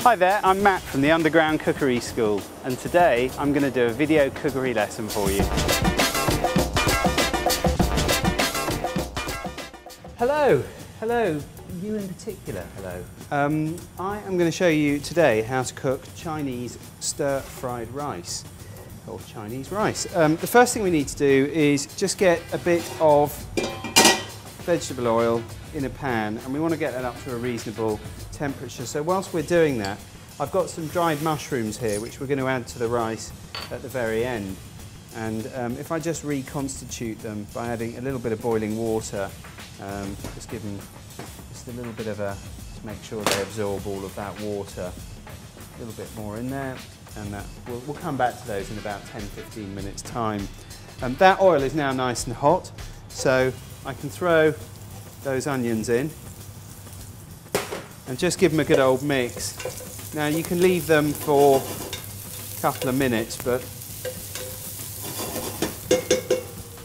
Hi there, I'm Matt from the Underground Cookery School, and today I'm going to do a video cookery lesson for you. Hello, you in particular, hello. I am going to show you today how to cook Chinese stir-fried rice, or Chinese rice. The first thing we need to do is just get a bit of vegetable oil in a pan, and we want to get that up to a reasonable temperature. So whilst we're doing that, I've got some dried mushrooms here which we're going to add to the rice at the very end. And if I just reconstitute them by adding a little bit of boiling water, just give them just a little bit of a, to make sure they absorb all of that water. A little bit more in there, and that we'll come back to those in about 10-15 minutes time. That oil is now nice and hot, so I can throw those onions in and just give them a good old mix. Now you can leave them for a couple of minutes, but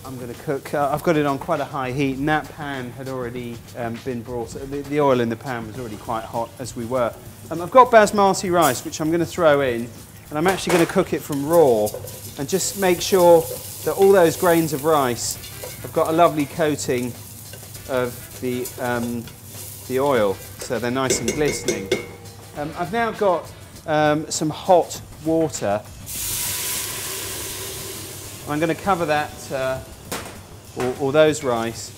I'm going to cook, I've got it on quite a high heat, and that pan had already been brought, the oil in the pan was already quite hot as we were. I've got basmati rice which I'm going to throw in, and I'm actually going to cook it from raw and just make sure that all those grains of rice have got a lovely coating of the oil, so they're nice and glistening. I've now got some hot water. I'm going to cover that or those rice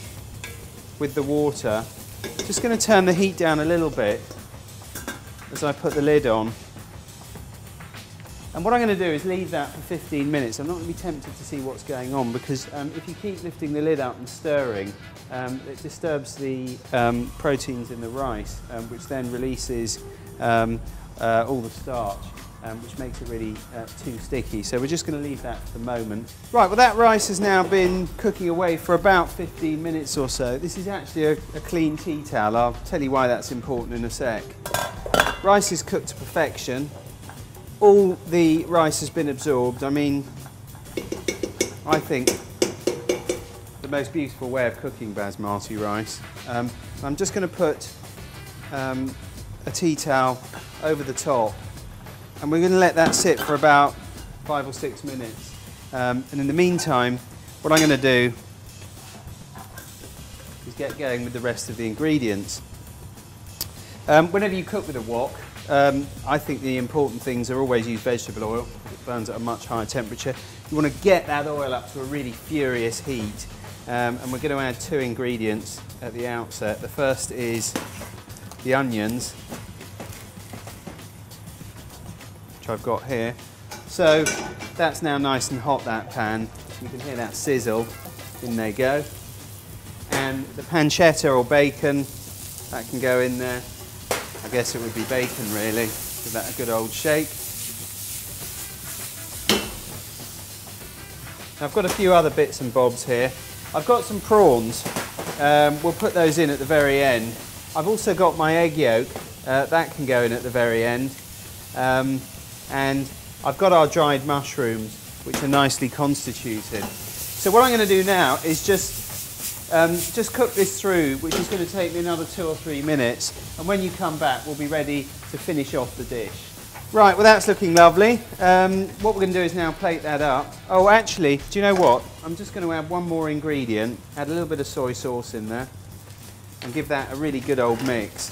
with the water. Just going to turn the heat down a little bit as I put the lid on. And what I'm going to do is leave that for 15 minutes. I'm not going to be tempted to see what's going on, because if you keep lifting the lid up and stirring, it disturbs the proteins in the rice, which then releases all the starch, which makes it really too sticky. So we're just going to leave that for the moment. Right, well that rice has now been cooking away for about 15 minutes or so. This is actually a clean tea towel. I'll tell you why that's important in a sec. Rice is cooked to perfection. All the rice has been absorbed. I mean, I think the most beautiful way of cooking basmati rice. I'm just going to put a tea towel over the top, and we're going to let that sit for about 5 or 6 minutes. And in the meantime, what I'm going to do is get going with the rest of the ingredients. Whenever you cook with a wok, I think the important things are always use vegetable oil. It burns at a much higher temperature. You want to get that oil up to a really furious heat. And we're going to add 2 ingredients at the outset. The first is the onions, which I've got here. So that's now nice and hot, that pan. You can hear that sizzle. In they go. And the pancetta or bacon, that can go in there. I guess it would be bacon really. Give that a good old shake. Now I've got a few other bits and bobs here. I've got some prawns. We'll put those in at the very end. I've also got my egg yolk. That can go in at the very end. And I've got our dried mushrooms, which are nicely constituted. So what I'm going to do now is just cook this through, which is going to take me another 2 or 3 minutes, and when you come back we'll be ready to finish off the dish. Right, well that's looking lovely. What we're going to do is now plate that up. Oh actually, do you know what? I'm just going to add one more ingredient, add a little bit of soy sauce in there, and give that a really good old mix.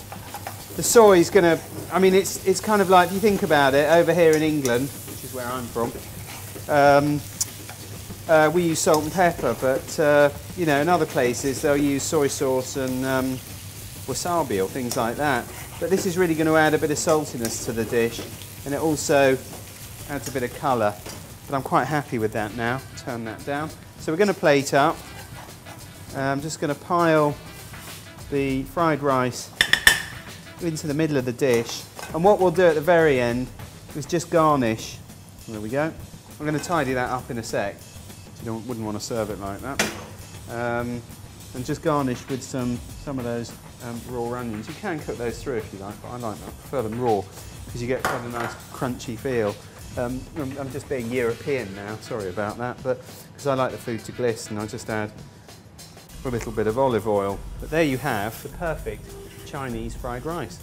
The soy is going to, I mean it's kind of like, if you think about it, over here in England, which is where I'm from, we use salt and pepper, but you know, in other places they'll use soy sauce and wasabi or things like that. But this is really going to add a bit of saltiness to the dish, and it also adds a bit of colour. But I'm quite happy with that now. Turn that down. So we're going to plate up. I'm just going to pile the fried rice into the middle of the dish, and what we'll do at the very end is just garnish. There we go. I'm going to tidy that up in a sec. You wouldn't want to serve it like that. And just garnish with some of those raw onions. You can cook those through if you like, but I prefer them raw because you get quite a nice crunchy feel. I'm just being European now, sorry about that, but because I like the food to glisten, I just add a little bit of olive oil. But there you have the perfect Chinese fried rice.